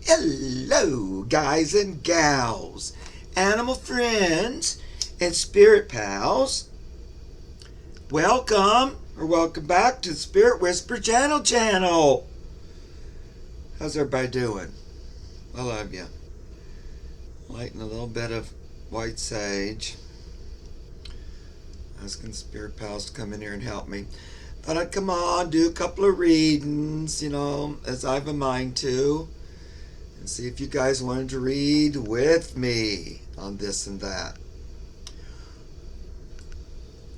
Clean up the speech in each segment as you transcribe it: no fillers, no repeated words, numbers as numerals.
Hello, guys and gals, animal friends, and spirit pals. Welcome back to the Spirit Whisper Channel. How's everybody doing? I love you. Lighting a little bit of white sage. Asking spirit pals to come in here and help me. Thought I'd come on, do a couple of readings, as I have a mind to. And see if you guys wanted to read with me on this and that.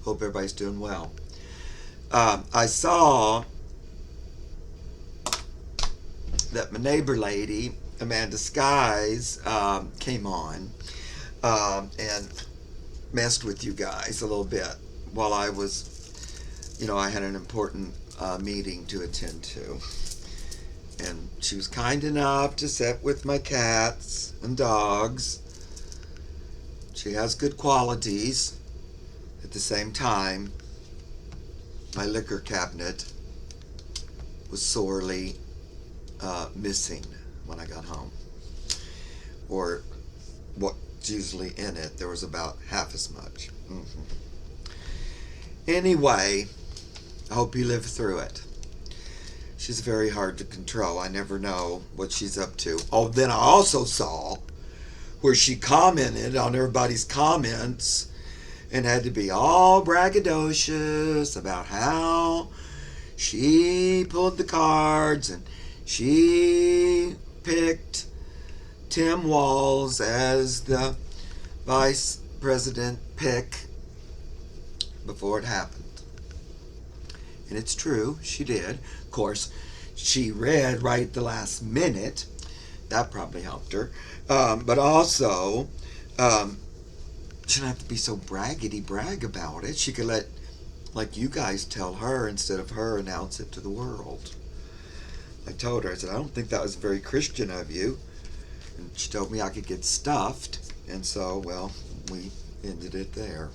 Hope everybody's doing well. I saw that my neighbor lady, Amanda Skies, came on and messed with you guys a little bit while I was, I had an important meeting to attend to. And she was kind enough to sit with my cats and dogs. She has good qualities. At the same time, my liquor cabinet was sorely missing when I got home. Or what's usually in it, there was about half as much. Anyway, I hope you live through it. She's very hard to control. I never know what she's up to. Oh, then I also saw where she commented on everybody's comments and had to be all braggadocious about how she pulled the cards and she picked Tim Walz as the vice president pick before it happened. And it's true, she did. Of course, she read right at the last minute. That probably helped her. But also, she didn't have to be so brag about it. She could let, like you guys tell her instead of her announce it to the world. I told her, I said, I don't think that was very Christian of you. And she told me I could get stuffed. And so, well, we ended it there.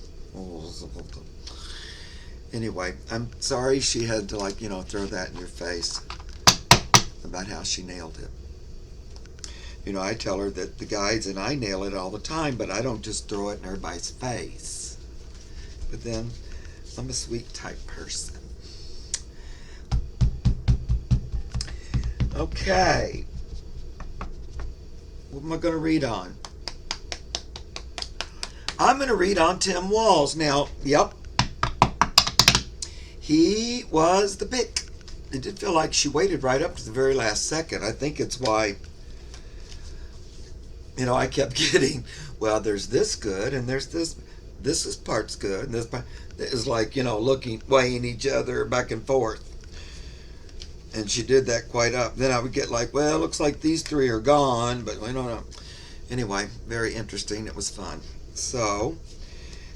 Anyway, I'm sorry she had to, throw that in your face about how she nailed it. I tell her that the guides and I nail it all the time, but I don't just throw it in everybody's face. But then, I'm a sweet type person. Okay. What am I going to read on? I'm going to read on Tim Walz. Now, yep. He was the pick. It did feel like she waited right up to the very last second. I think it's why, I kept getting, well, there's this good, and there's this part's good, and this part is like, weighing each other back and forth. And she did that quite up. Then I would get like, well, it looks like these three are gone, but we don't know. Anyway, very interesting. It was fun. So,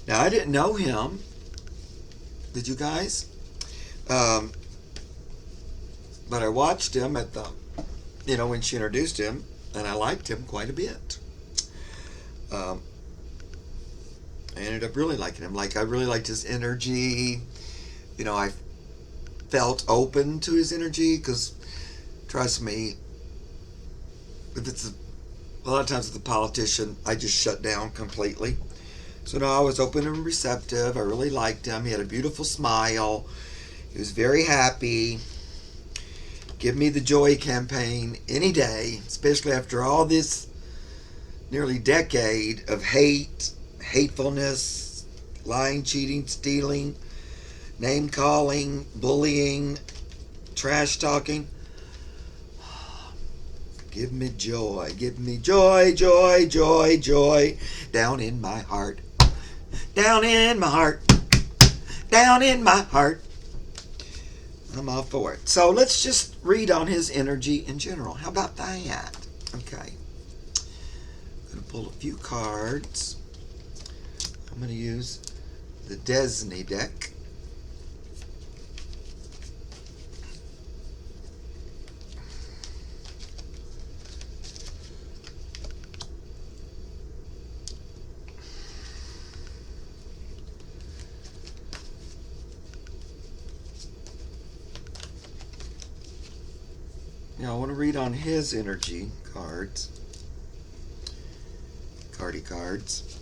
now I didn't know him. Did you guys? But I watched him at the, when she introduced him, and I liked him quite a bit. I ended up really liking him. I really liked his energy. I felt open to his energy because, trust me, if it's a lot of times with a politician, I just shut down completely. So no, I was open and receptive. I really liked him. He had a beautiful smile. He was very happy. Give me the joy campaign any day, especially after all this nearly decade of hatefulness, lying, cheating, stealing, name calling, bullying, trash talking. Give me joy. Give me joy, joy, joy, joy. Down in my heart. Down in my heart. Down in my heart. I'm all for it. So let's just read on his energy in general. How about that? Okay. I'm going to pull a few cards. I'm going to use the Disney deck. I want to read on his energy cards. Cardy cards.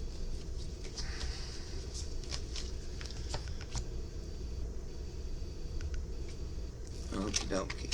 Okie dokie.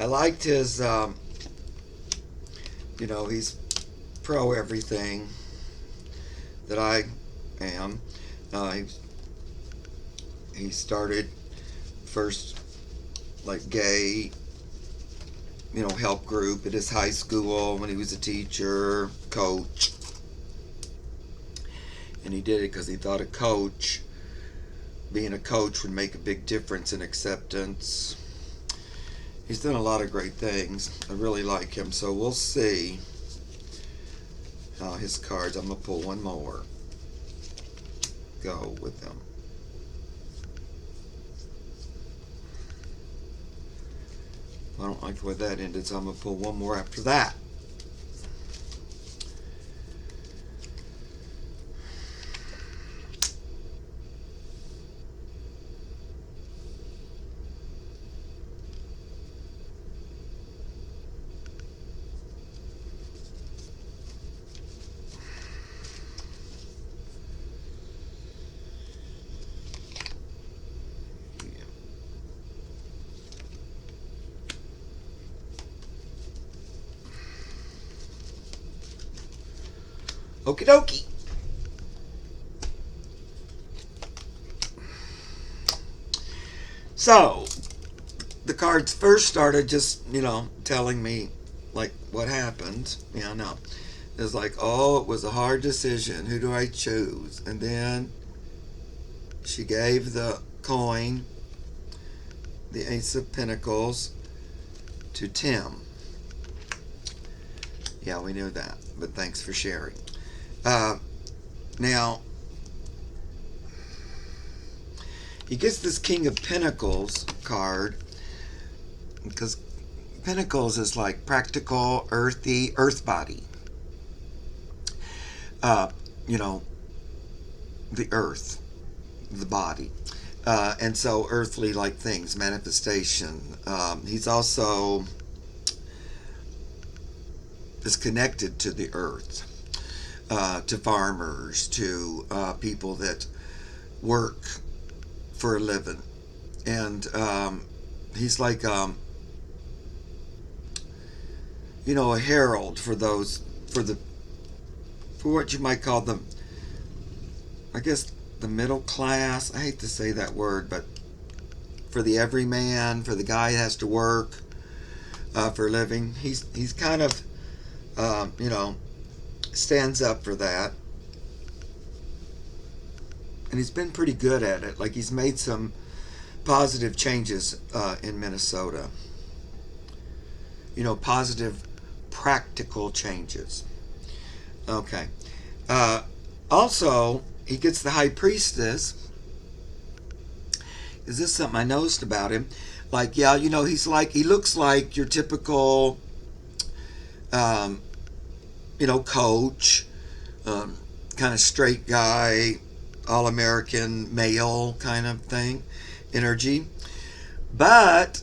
I liked his, he's pro everything that I am. He started first like gay, help group at his high school when he was a teacher, coach. And he did it because he thought being a coach would make a big difference in acceptance. He's done a lot of great things. I really like him. So we'll see his cards. I'm going to pull one more. Go with them. I don't like the way that ended, so I'm going to pull one more after that. Okie dokie. So, the cards first started just, telling me, like, what happened. Yeah, no. It was like, it was a hard decision. Who do I choose? And then she gave the coin, the Ace of Pentacles, to Tim. Yeah, we knew that, but thanks for sharing. Now, he gets this King of Pentacles card because Pentacles is like practical, earthy, earth body. The earth, the body. And so earthly like things, manifestation. He's also is connected to the earth. To farmers, to people that work for a living. And he's like, a herald for those, for what you might call them, I guess, the middle class. I hate to say that word, but for the everyman, for the guy that has to work for a living. He's kind of, stands up for that, and he's been pretty good at it. Like, he's made some positive changes in Minnesota, positive practical changes. Okay. Also, he gets the High Priestess. Is this something I noticed about him? Like, yeah, he looks like your typical coach, kind of straight guy, all-American male kind of thing, energy. But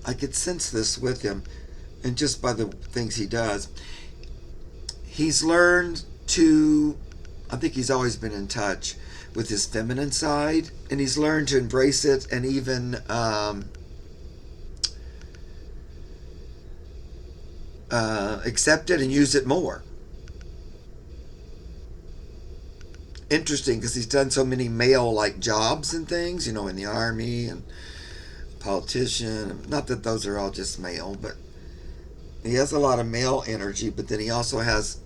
I could sense this with him, and just by the things he does. He's learned to, I think he's always been in touch with his feminine side, and he's learned to embrace it and even accept it and use it more. Interesting, because he's done so many male-like jobs and things, in the army and politician. Not that those are all just male, but he has a lot of male energy, but then he also has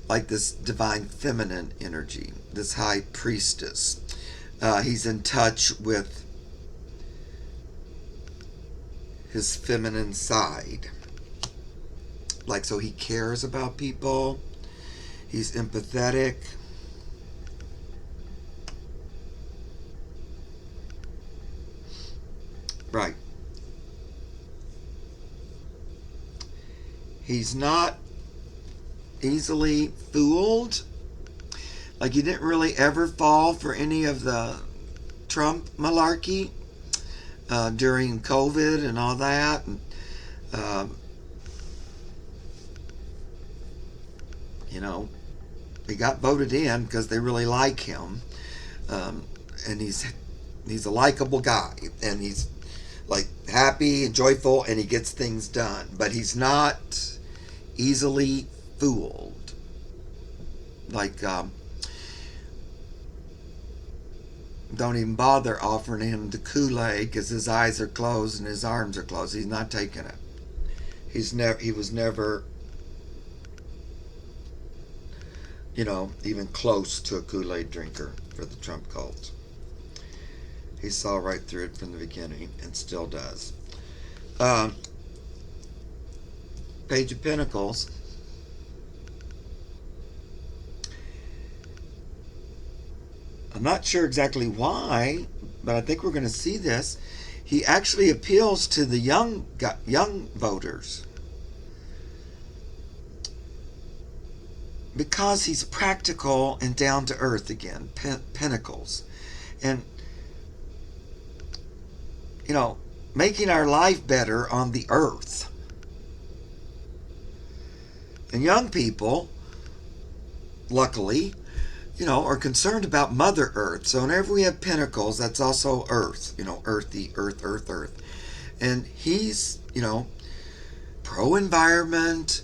like this divine feminine energy, this high priestess. He's in touch with his feminine side. Like, so he cares about people. He's empathetic. Right. He's not easily fooled. Like, he didn't really ever fall for any of the Trump malarkey during COVID and all that. And, you know, he got voted in because they really like him. And he's a likable guy. And he's, like, happy and joyful, and he gets things done. But he's not easily fooled. Like, don't even bother offering him the Kool-Aid because his eyes are closed and his arms are closed. He's not taking it. He was never, you know, even close to a Kool-Aid drinker for the Trump cult. He saw right through it from the beginning and still does. Page of Pentacles. I'm not sure exactly why, but I think we're going to see this. He actually appeals to the young voters because he's practical and down to earth again. Pentacles. And, you know, making our life better on the earth. And young people, luckily, you know, are concerned about Mother Earth. So whenever we have pentacles, that's also earth, you know, earthy, earth. And he's, you know, pro-environment,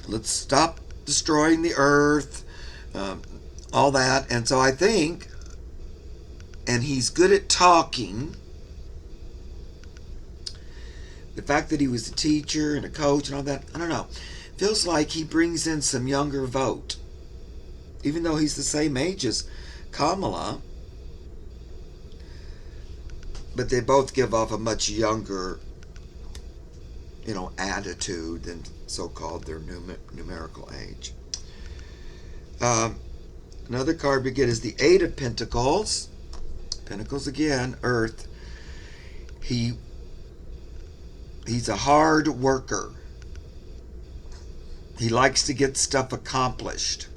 let's stop destroying the earth, all that. And so I think, and he's good at talking. The fact that he was a teacher and a coach and all that, I don't know. Feels like he brings in some younger vote. Even though he's the same age as Kamala. But they both give off a much younger, you know, attitude than so-called their numerical age. Another card we get is the Eight of Pentacles. Pentacles again, Earth. He's a hard worker. He likes to get stuff accomplished.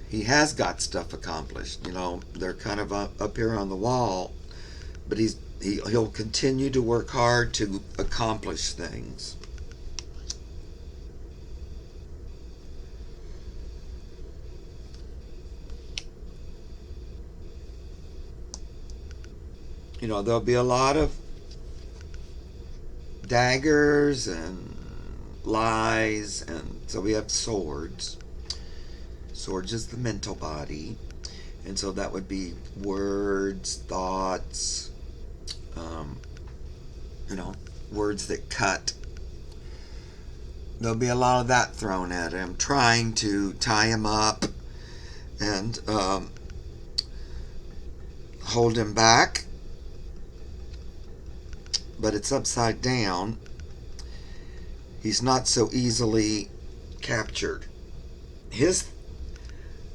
He has got stuff accomplished. You know, they're kind of up here on the wall, but he'll continue to work hard to accomplish things. You know, there'll be a lot of daggers and lies, and so we have swords. Swords is the mental body, and so that would be words, thoughts, you know, words that cut. There'll be a lot of that thrown at him, trying to tie him up and hold him back, but it's upside down. He's not so easily captured.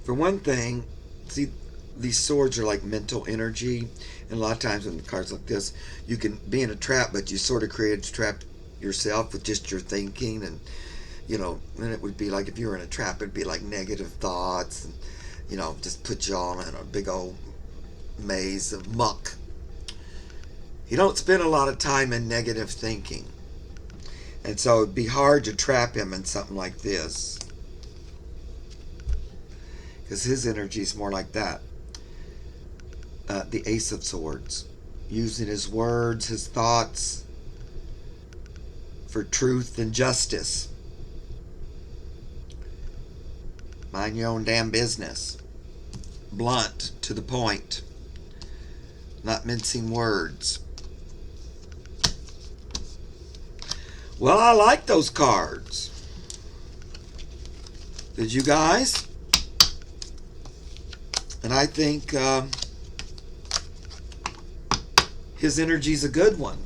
For one thing, see, these swords are like mental energy, and a lot of times when the cards like this, you can be in a trap, but you sort of create a trap yourself with just your thinking, and, you know, then it would be like if you were in a trap, it'd be like negative thoughts, and, you know, just put you all in a big old maze of muck. You don't spend a lot of time in negative thinking, and so it'd be hard to trap him in something like this. Because his energy is more like that. The Ace of Swords. Using his words, his thoughts for truth and justice. Mind your own damn business. Blunt, to the point. Not mincing words. Well, I like those cards. Did you guys? And I think his energy's a good one.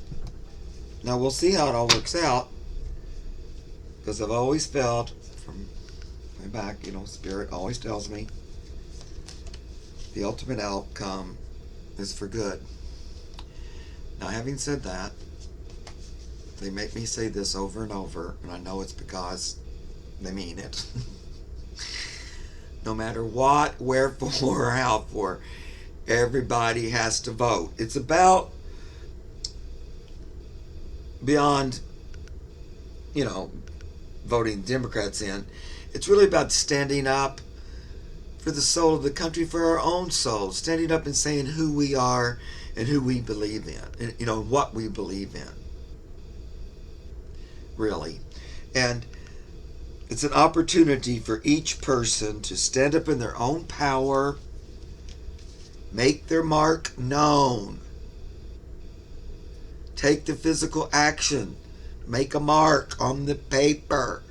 Now we'll see how it all works out, because I've always felt from way back, Spirit always tells me the ultimate outcome is for good. Now, having said that, they make me say this over and over, and I know it's because they mean it. No matter what, wherefore, or how for, everybody has to vote. It's about beyond, voting Democrats in. It's really about standing up for the soul of the country, for our own souls, standing up and saying who we are and who we believe in, and what we believe in, really. And it's an opportunity for each person to stand up in their own power, make their mark known, take the physical action, make a mark on the paper,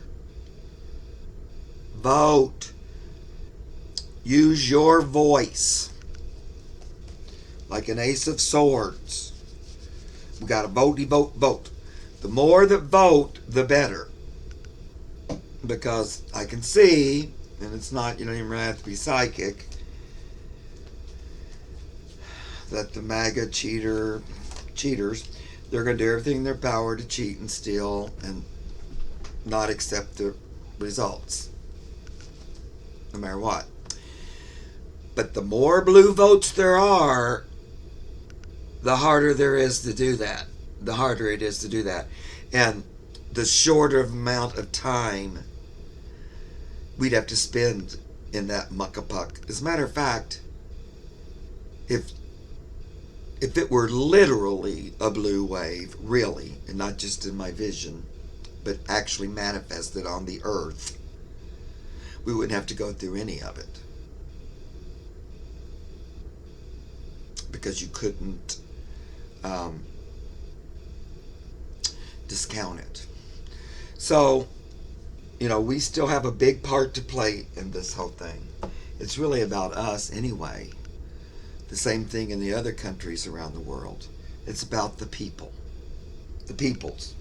vote, use your voice like an ace of swords. We got to vote, vote. The more that vote, the better. Because I can see, and it's not, you don't even have to be psychic, that the MAGA cheaters, they're going to do everything in their power to cheat and steal and not accept the results, no matter what. But the more blue votes there are, the harder there is to do that. The harder it is to do that. And the shorter amount of time we'd have to spend in that muck-a-puck. As a matter of fact, if it were literally a blue wave, really, and not just in my vision, but actually manifested on the earth, we wouldn't have to go through any of it. Because you couldn't discount it. So, we still have a big part to play in this whole thing. It's really about us anyway. The same thing in the other countries around the world. It's about the people. The peoples.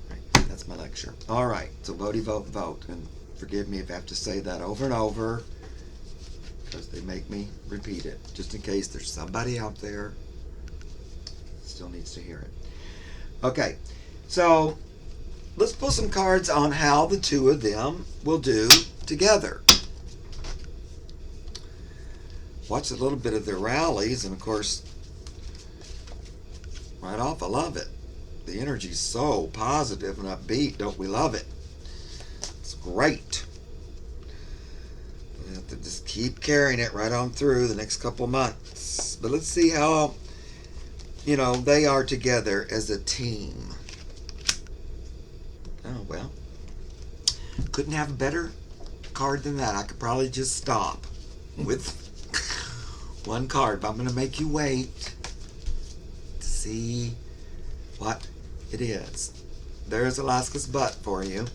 Right, that's my lecture. All right, so vote, vote. And forgive me if I have to say that over and over, because they make me repeat it, just in case there's somebody out there still needs to hear it. Okay, so let's pull some cards on how the two of them will do together. Watch a little bit of their rallies, and of course, right off, I love it. The energy's so positive and upbeat. Don't we love it? It's great. We have to just keep carrying it right on through the next couple months. But let's see how, they are together as a team. Oh, well. Couldn't have a better card than that. I could probably just stop with one card. But I'm going to make you wait to see what it is. There's Alaska's butt for you.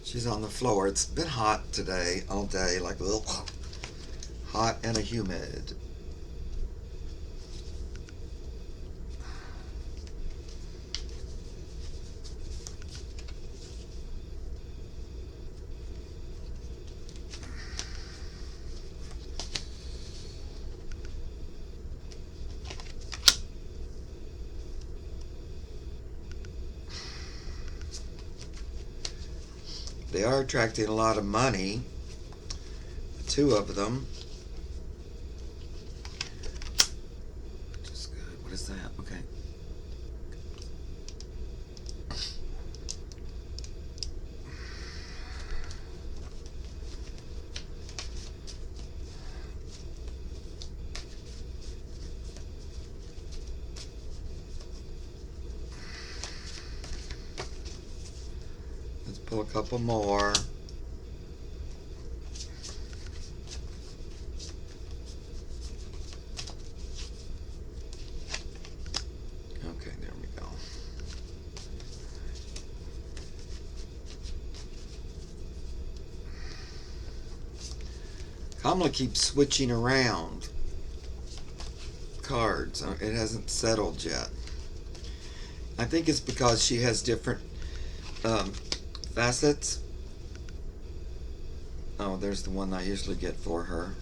She's on the floor. It's been hot today, all day, like ugh, hot and humid. They are attracting a lot of money, the two of them. Which is good. What is that? Okay. Pull a couple more. Okay, there we go. Kamala keeps switching around. cards. It hasn't settled yet. I think it's because she has different facets. Oh, there's the one I usually get for her.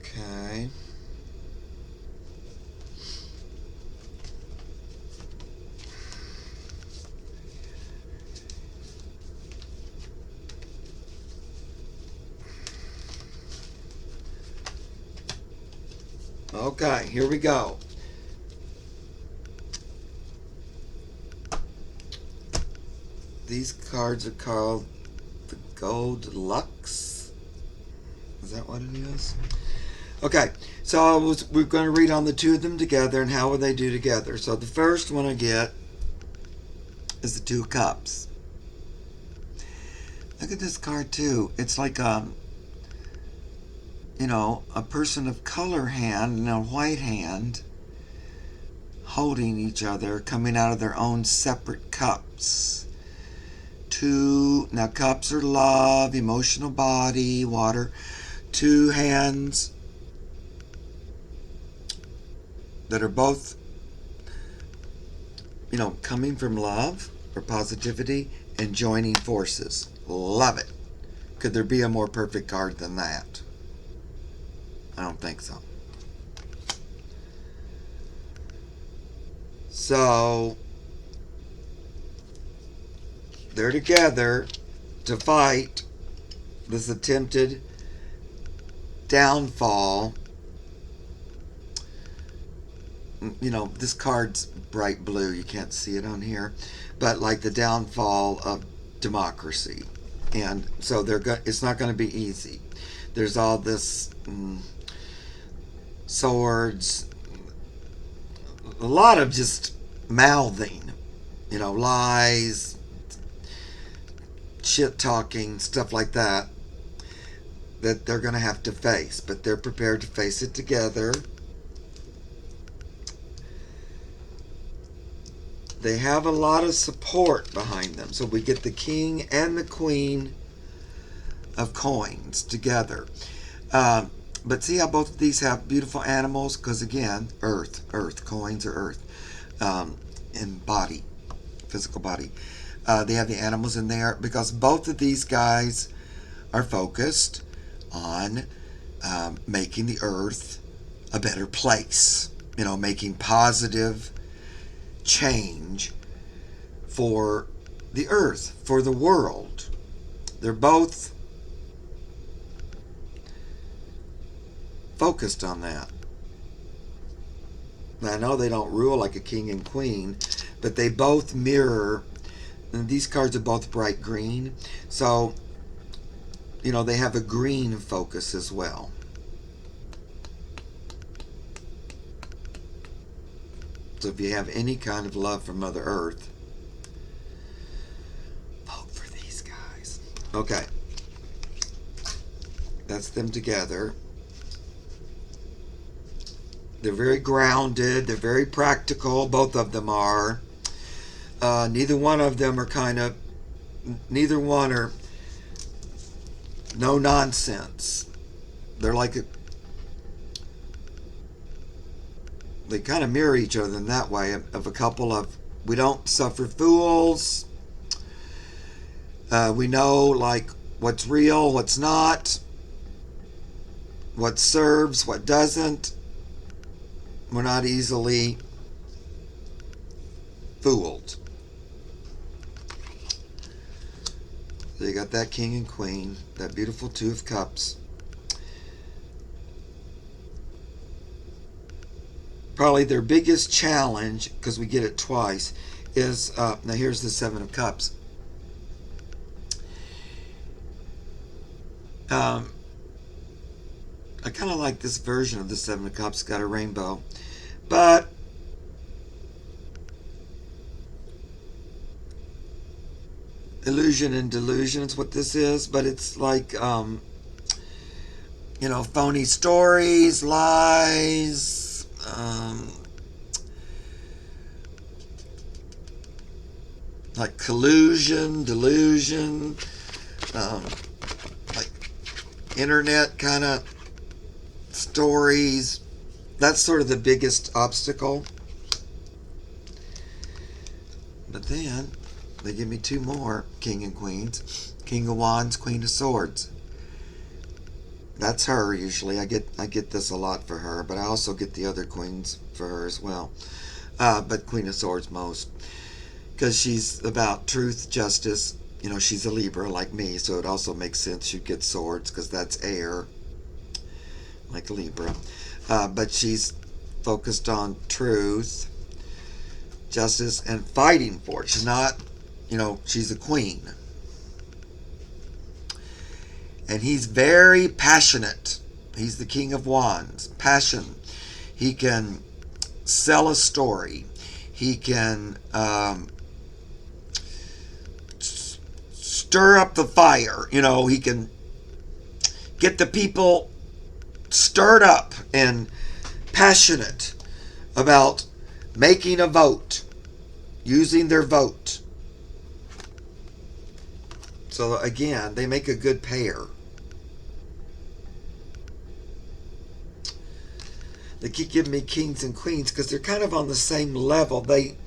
Okay. Okay, here we go. These cards are called the Gold Lux. Is that what it is? Okay, so we're going to read on the two of them together and how will they do together. So the first one I get is the Two of Cups. Look at this card too. It's like a person of color hand and a white hand holding each other, coming out of their own separate cups. Now cups are love, emotional body, water. Two hands that are both, coming from love or positivity and joining forces. Love it. Could there be a more perfect card than that? I don't think so. So they're together to fight this attempted downfall. This card's bright blue. You can't see it on here. But like the downfall of democracy. And so it's not going to be easy. There's all this swords, a lot of just mouthing, lies, shit talking, stuff like that they're going to have to face, but they're prepared to face it together. They have a lot of support behind them. So we get the King and the Queen of Coins together. But see how both of these have beautiful animals? Because again, earth, coins are earth. In body, physical body. They have the animals in there because both of these guys are focused on making the earth a better place. Making positive change for the earth, for the world. They're both focused on that. Now, I know they don't rule like a king and queen, but they both mirror, and these cards are both bright green, so they have a green focus as well. So if you have any kind of love for Mother Earth, vote for these guys. Okay. That's them together. They're very grounded. They're very practical. Both of them are. Neither one of them are neither one are no nonsense. They're like they kind of mirror each other in that way of a couple of, we don't suffer fools. We know like what's real, what's not, what serves, what doesn't. We're not easily fooled. So you got that King and Queen, that beautiful Two of Cups. Probably their biggest challenge, because we get it twice, is, now here's the Seven of Cups. I kind of like this version of the Seven of Cups, got a rainbow. But illusion and delusion is what this is, but it's like, phony stories, lies, like collusion, delusion, like internet kind of stories. That's sort of the biggest obstacle. But then they give me two more king and queens. King of Wands, Queen of Swords. That's her usually. I get this a lot for her, but I also get the other queens for her as well. But Queen of Swords most. Because she's about truth, justice. You know, she's a Libra like me, so it also makes sense she'd get swords because that's air, like Libra. But she's focused on truth, justice, and fighting for it. She's not, she's a queen. And he's very passionate. He's the King of Wands. Passion. He can sell a story. He can stir up the fire. He can get the people stirred up and passionate about making a vote, using their vote. So again, they make a good pair. They keep giving me kings and queens because they're kind of on the same level. They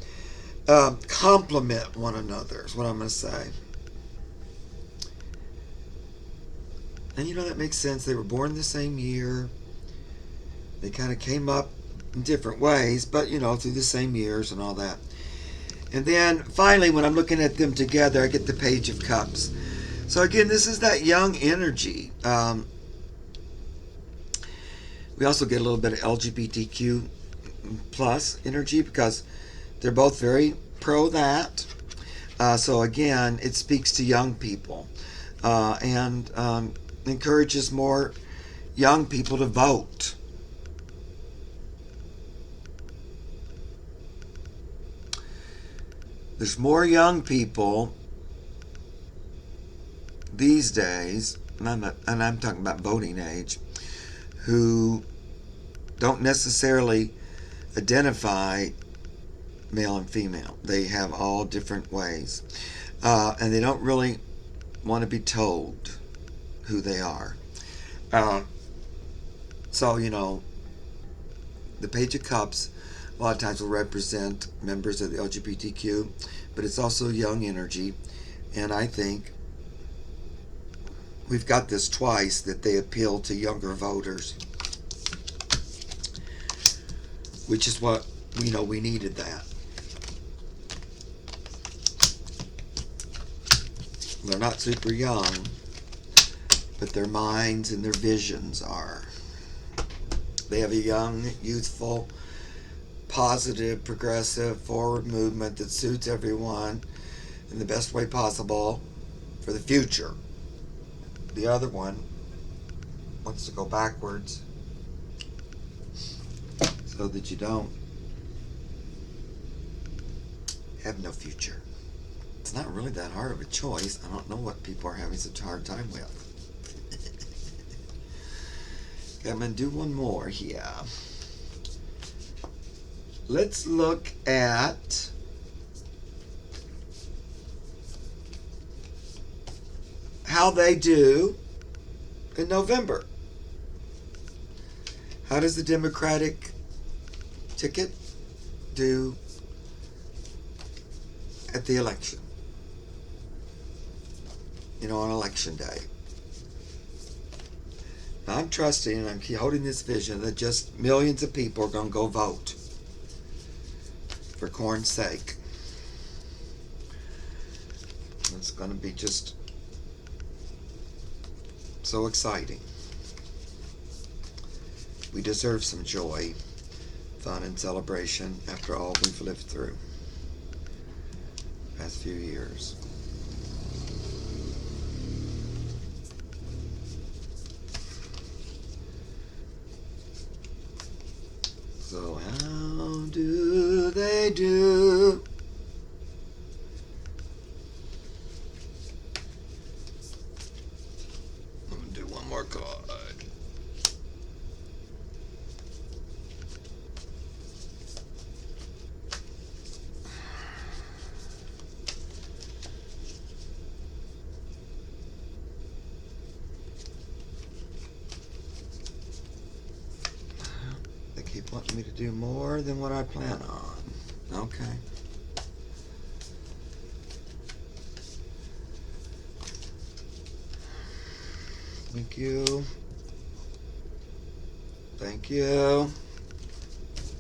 complement one another, is what I'm going to say. And that makes sense. They were born the same year. They kind of came up in different ways, but, through the same years and all that. And then finally, when I'm looking at them together, I get the Page of Cups. So again, this is that young energy. We also get a little bit of LGBTQ plus energy because they're both very pro that. So again, it speaks to young people and encourages more young people to vote. There's more young people these days, and I'm talking about voting age, who don't necessarily identify male and female. They have all different ways. And they don't really want to be told who they are. So, the Page of Cups a lot of times will represent members of the LGBTQ, but it's also young energy. And I think we've got this twice, that they appeal to younger voters, which is what we needed that. They're not super young, but their minds and their visions are. They have a young, youthful, positive, progressive, forward movement that suits everyone in the best way possible for the future. The other one wants to go backwards so that you don't have no future. It's not really that hard of a choice. I don't know what people are having such a hard time with. Okay, I'm going to do one more here. Let's look at how they do in November. How does the Democratic ticket do at the election? On election day. Now, I'm trusting and I'm holding this vision that just millions of people are going to go vote for corn's sake. It's going to be just so exciting. We deserve some joy, fun, and celebration after all we've lived through the past few years. So how do they do? I'm going to do one more card. Keep wanting me to do more than what I plan on. Okay. Thank you. Thank you.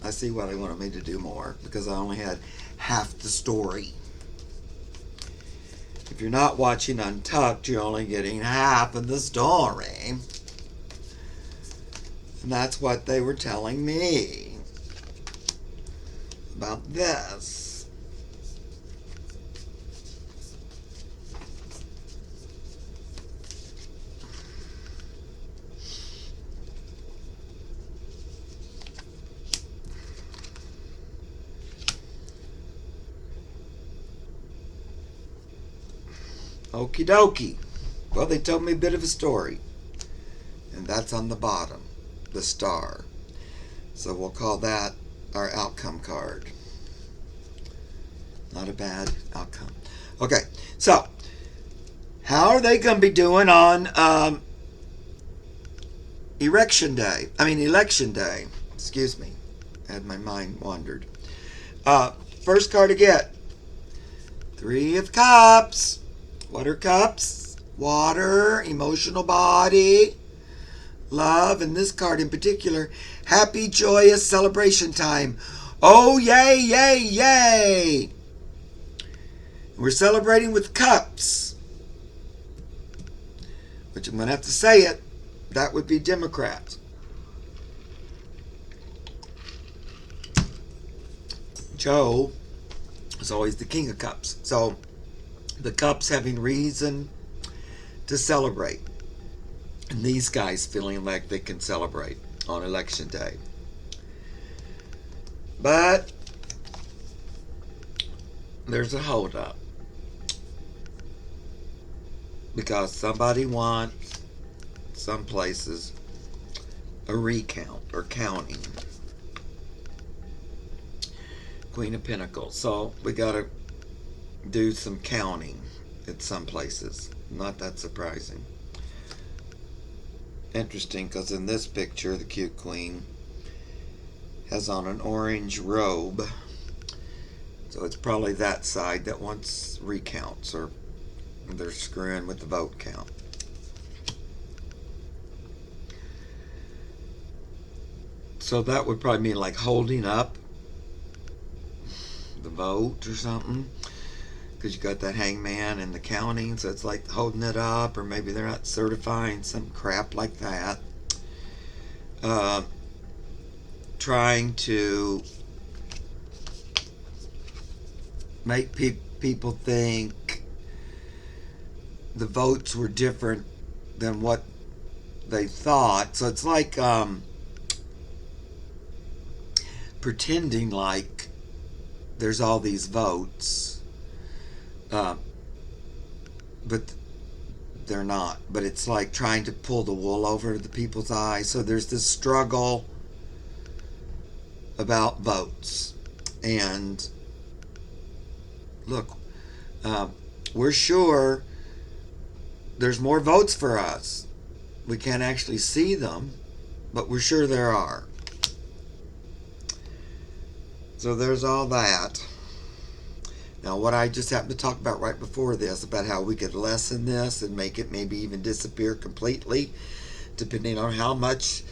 I see what I wanted me to do more because I only had half the story. If you're not watching Untucked, you're only getting half of the story. And that's what they were telling me about this. Okie dokie. Well, they told me a bit of a story. And that's on the bottom, the star. So we'll call that our outcome card. Not a bad outcome. Okay, so how are they going to be doing on election day? Excuse me. I had my mind wandered. First card to get. 3 of Cups. What are cups? Water, emotional body, love, and this card in particular, happy, joyous celebration time. Oh, yay, yay, yay. We're celebrating with cups, which I'm going to have to say it. That would be Democrats. Joe is always the king of cups. So the cups having reason to celebrate. And these guys feeling like they can celebrate on election day. But there's a holdup. Because somebody wants, some places, a recount or counting. Queen of Pentacles. So we got to do some counting at some places. Not that surprising. Interesting, because in this picture, the cute queen has on an orange robe. So it's probably that side that wants recounts, or they're screwing with the vote count. So that would probably mean like holding up the vote or something. Because you got that hangman and the counting, so it's like holding it up, or maybe they're not certifying some crap like that. Trying to make people think the votes were different than what they thought. So it's like pretending like there's all these votes. But they're not. But it's like trying to pull the wool over the people's eyes. So there's this struggle about votes. And look, we're sure there's more votes for us. We can't actually see them, but we're sure there are. So there's all that. Now, what I just happened to talk about right before this, about how we could lessen this and make it maybe even disappear completely, depending on how much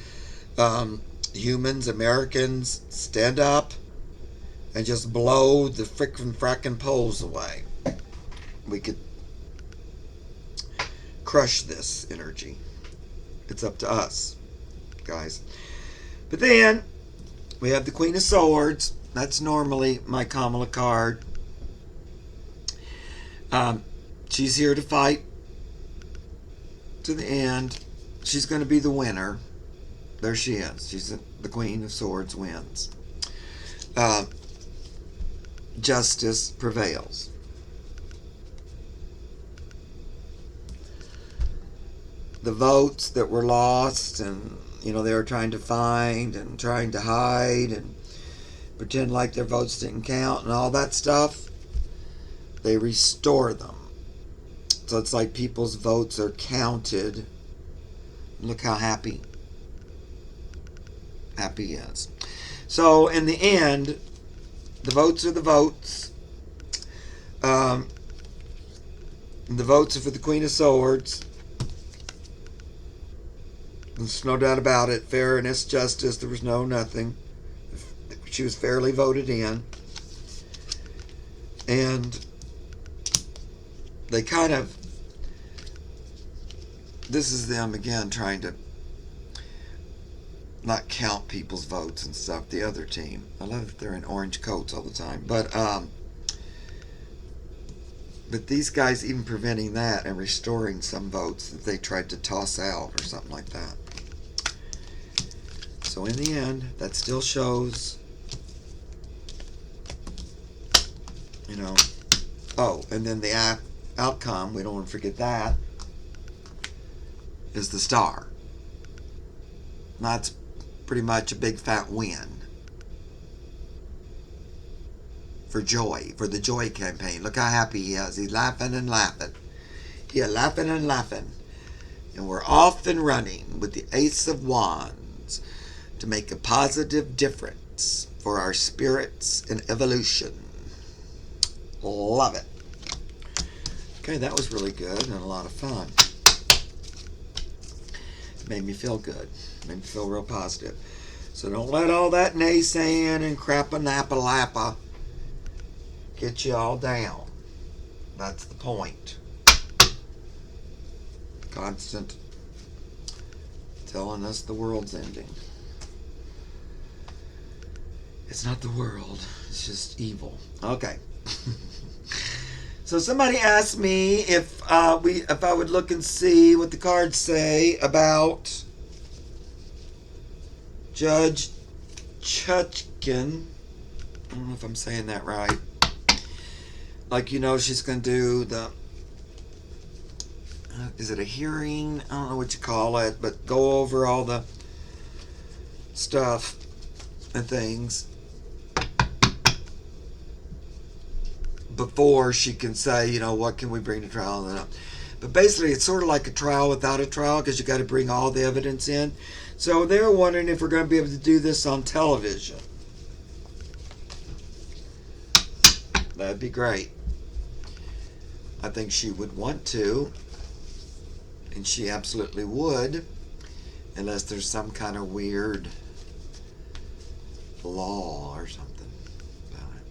humans, Americans, stand up and just blow the frickin' polls away. We could crush this energy. It's up to us, guys. But then, we have the Queen of Swords. That's normally my Kamala card. She's here to fight to the end. She's going to be the winner. There she is. She's the Queen of Swords wins. Justice prevails. The votes that were lost, and they were trying to find and trying to hide and pretend like their votes didn't count and all that stuff, they restore them. So it's like people's votes are counted. Look how happy Happy is. So in the end, the votes are the votes. The votes are for the Queen of Swords. There's no doubt about it. Fairness, justice, there was no nothing. She was fairly voted in. And they kind of, this is them again trying to not count people's votes and stuff. The other team, I love that they're in orange coats all the time. But these guys even preventing that and restoring some votes that they tried to toss out or something like that. So in the end, that still shows, you know. Oh, and then the outcome, we don't want to forget that, is the star. That's pretty much a big fat win for Joy, for the Joy campaign. Look how happy he is. He's laughing and laughing. He's laughing and laughing. And we're off and running with the Ace of Wands to make a positive difference for our spirits in evolution. Love it. Okay, that was really good and a lot of fun. It made me feel good. It made me feel real positive. So don't let all that naysaying and crappa-nappa-lappa get you all down. That's the point. Constant telling us the world's ending. It's not the world. It's just evil. Okay. So somebody asked me if I would look and see what the cards say about Judge Chutkin. I don't know if I'm saying that right. Like, you know, she's going to do the, is it a hearing? I don't know what you call it, but go over all the stuff and things before she can say, you know, what can we bring to trial? But basically, it's sort of like a trial without a trial because you got to bring all the evidence in. So they're wondering if we're going to be able to do this on television. That'd be great. I think she would want to, and she absolutely would, unless there's some kind of weird law or something about it.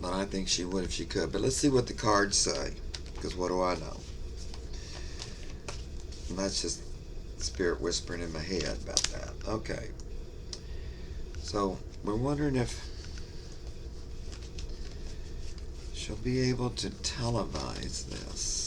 But I think she would if she could. But let's see what the cards say, because what do I know? And that's just spirit whispering in my head about that. Okay. So we're wondering if she'll be able to televise this.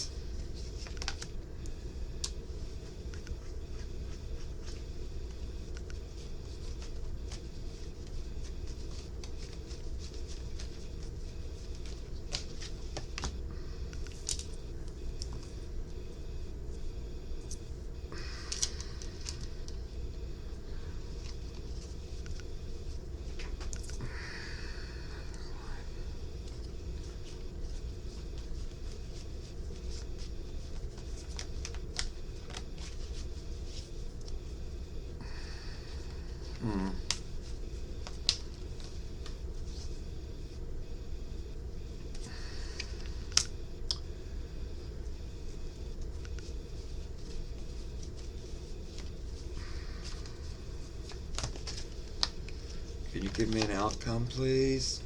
Can you give me an outcome, please?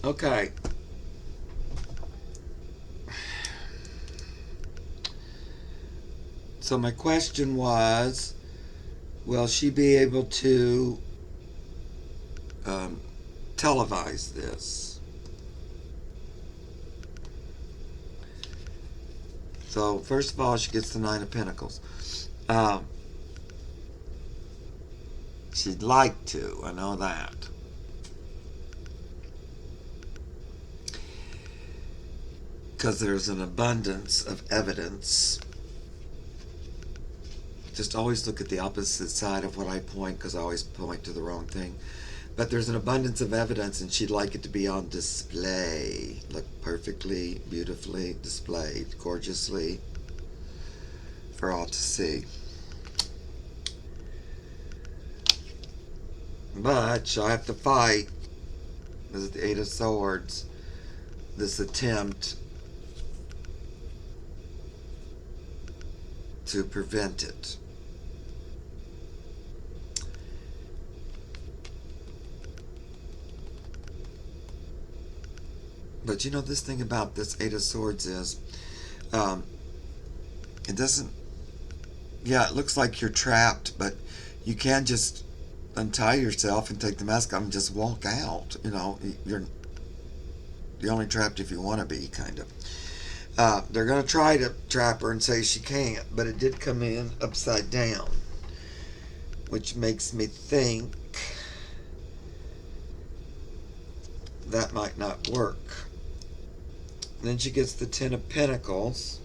Okay. So my question was, will she be able to televise this? So first of all, she gets the Nine of Pentacles. She'd like to, I know that. because there's an abundance of evidence. Just always look at the opposite side of what I point, because I always point to the wrong thing. But there's an abundance of evidence, and she'd like it to be on display. Look perfectly, beautifully displayed, gorgeously, for all to see. But she'll have to fight, this is the Eight of Swords, this attempt to prevent it. But you know, this thing about this Eight of Swords is, it doesn't, yeah, it looks like you're trapped, but you can just untie yourself and take the mask off and just walk out. You know, you're only trapped if you want to be, kind of. They're going to try to trap her and say she can't, but it did come in upside down, which makes me think that might not work. Then she gets the Ten of Pentacles.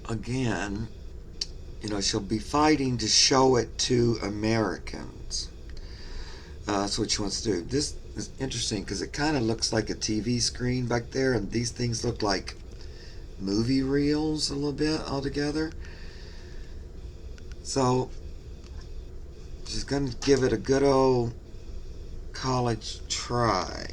Again, you know, she'll be fighting to show it to Americans. That's what she wants to do. This is interesting because it kind of looks like a TV screen back there, and these things look like movie reels a little bit altogether. So she's going to give it a good old college try.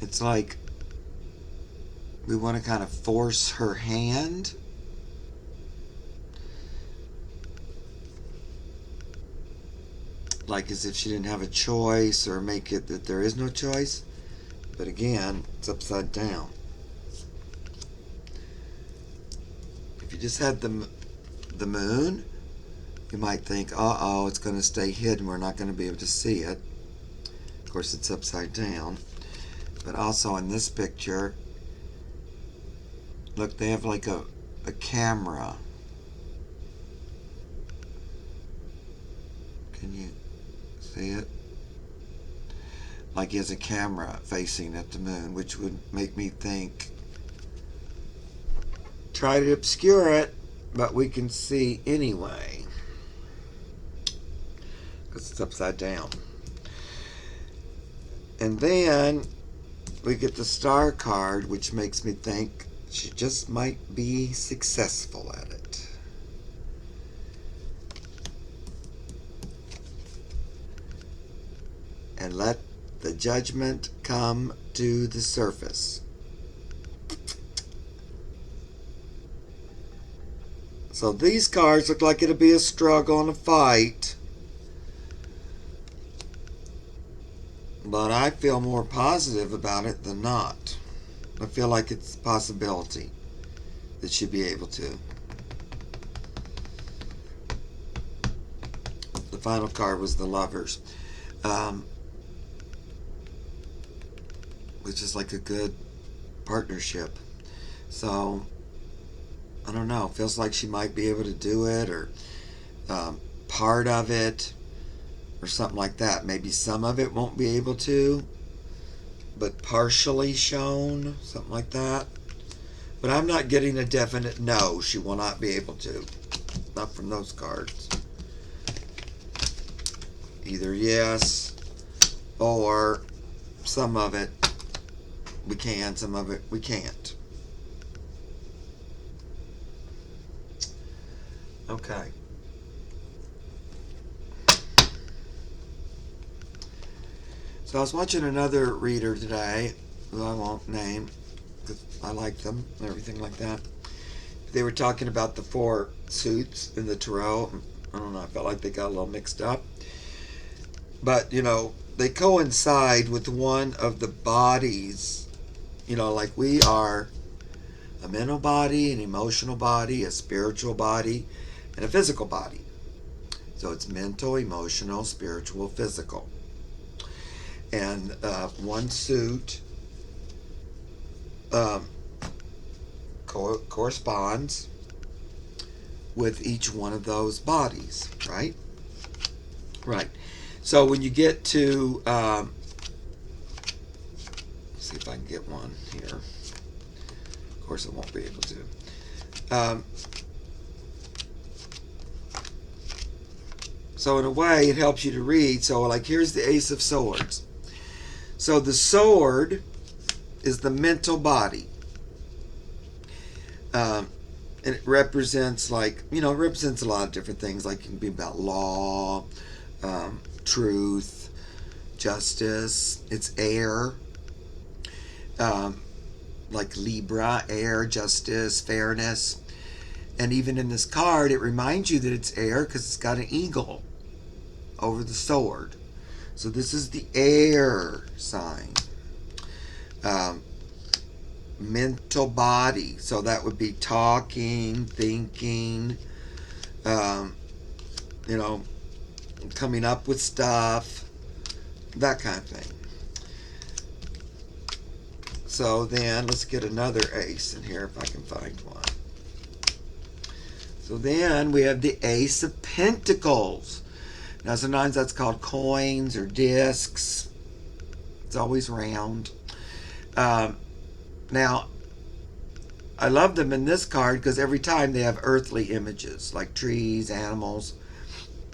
It's like we want to kind of force her hand. Like as if she didn't have a choice, or make it that there is no choice. But again, it's upside down. If you just had the moon, you might think, uh-oh, it's going to stay hidden. We're not going to be able to see it. Of course, it's upside down. But also in this picture, look, they have like a camera. Can you see it? Like he has a camera facing at the moon, which would make me think, try to obscure it, but we can see anyway, because it's upside down. And then we get the Star card, which makes me think she just might be successful at it. And let the judgment come to the surface. So these cards look like it'll be a struggle and a fight. But I feel more positive about it than not. I feel like it's a possibility that she'd be able to. The final card was the Lovers. Which is like a good partnership. So, I don't know. Feels like she might be able to do it, or part of it, or something like that. Maybe some of it won't be able to, but partially shown, something like that. But I'm not getting a definite no, she will not be able to. Not from those cards. Either yes, or some of it we can, some of it we can't. Okay. So I was watching another reader today, who I won't name, because I like them and everything like that. They were talking about the four suits in the tarot. I don't know, I felt like they got a little mixed up. But, you know, they coincide with one of the bodies. Like we are a mental body, an emotional body, a spiritual body, and a physical body. So it's mental, emotional, spiritual, physical. And one suit corresponds with each one of those bodies, right? Right. So when you get to, see if I can get one here. Of course, I won't be able to. So in a way, it helps you to read. So like, here's the Ace of Swords. So the sword is the mental body. And it represents it represents a lot of different things. Like it can be about law, truth, justice. It's air. Like Libra, air, justice, fairness. And even in this card, it reminds you that it's air because it's got an eagle over the sword. So this is the air sign. Mental body. So that would be talking, thinking, coming up with stuff, that kind of thing. So then let's get another ace in here if I can find one. So then we have the Ace of Pentacles. Now sometimes that's called coins or discs. It's always round. Now, I love them in this card because every time they have earthly images, like trees, animals,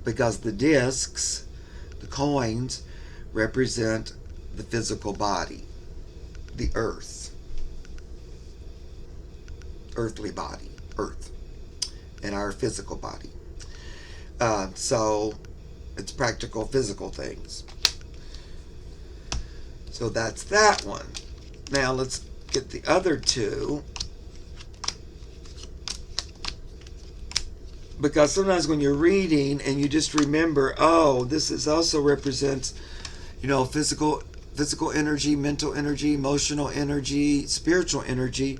because the discs, the coins, represent the physical body, the earth, earthly body, earth, and our physical body. So it's practical physical things. So that's that one. Now let's get the other two. Because sometimes when you're reading and you just remember, oh, this is also represents, physical energy, mental energy, emotional energy, spiritual energy,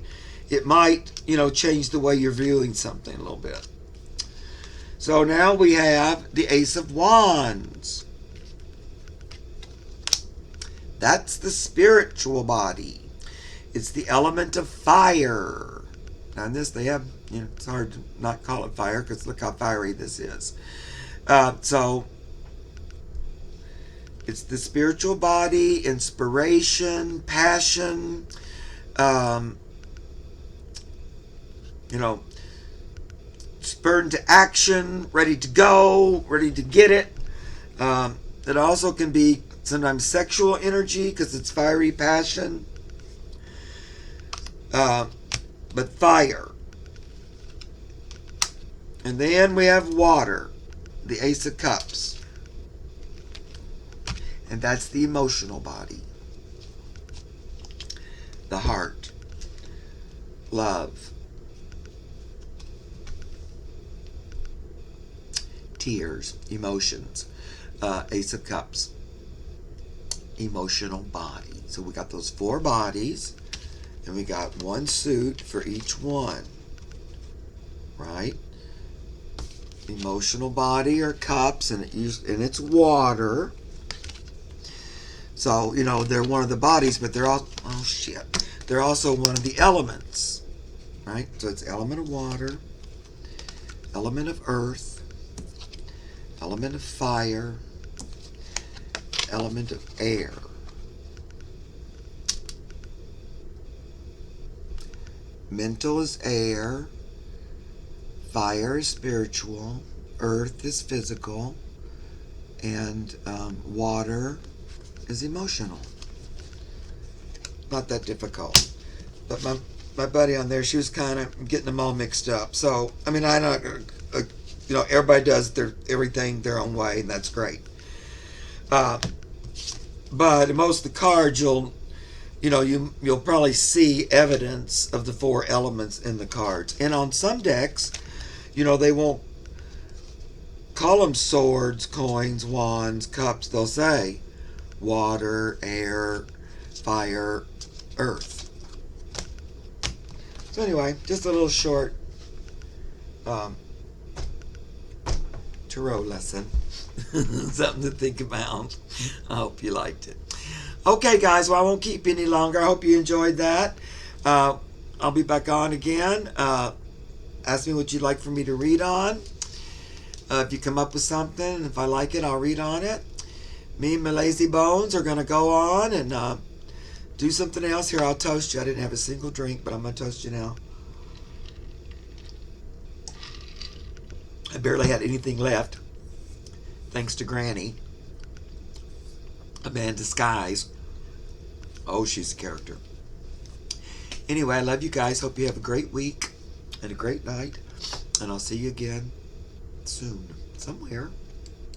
it might, change the way you're viewing something a little bit. So now we have the Ace of Wands. That's the spiritual body. It's the element of fire. Now in this they have, it's hard to not call it fire because look how fiery this is. So it's the spiritual body, inspiration, passion, spurred to action, ready to go, ready to get it. It also can be sometimes sexual energy because it's fiery passion. But fire. And then we have water, the Ace of Cups. And that's the emotional body. The heart. Love. Tears. Emotions. Ace of Cups. Emotional body. So we got those four bodies. And we got one suit for each one. Right? Emotional body are cups, and it's water. So, they're one of the bodies, but they're all, they're also one of the elements. Right? So it's element of water, element of earth, element of fire, element of air. Mental is air, fire is spiritual, earth is physical, and water is emotional. Not that difficult. But my buddy on there, she was kind of getting them all mixed up. So, I know, everybody does everything their own way, and that's great. But in most of the cards, you'll probably see evidence of the four elements in the cards. And on some decks, they won't call them swords, coins, wands, cups. They'll say water, air, fire, earth. So anyway, just a little short tarot lesson. Something to think about. I hope you liked it. Okay, guys, well, I won't keep you any longer. I hope you enjoyed that. I'll be back on again. Ask me what you'd like for me to read on. If you come up with something, if I like it, I'll read on it. Me and my lazy bones are going to go on and do something else. Here, I'll toast you. I didn't have a single drink, but I'm going to toast you now. I barely had anything left, thanks to Granny. A man in disguise. Oh, she's a character. Anyway, I love you guys. Hope you have a great week and a great night. And I'll see you again soon, somewhere.